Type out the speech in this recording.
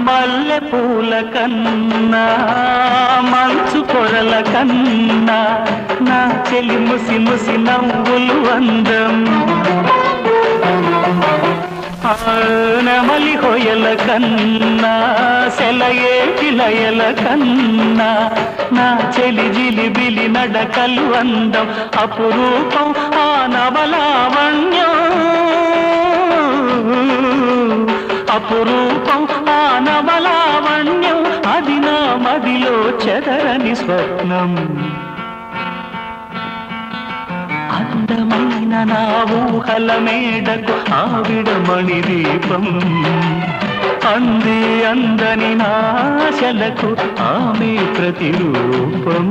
మల్లె పూల కన్నా మంచు పొరల కన్నా నా చెలి ముసి ముసి నవ్వులు అందం. నెమలి హొయల కన్నా సెలయేటి లయల కన్నా నా చెలి జిలిబిలి నడకలు అందం. అపురూపం ఆ నవలావణ్యం, అపురూపం ఆ నవలావణ్యం, అది నా మదిలో చెదరని స్వప్నం. అందమైన నా ఊహల మేడకు ఆవిడమణి దీపం, అంది అందని నాశలకు ఆమె ప్రతిరూపం.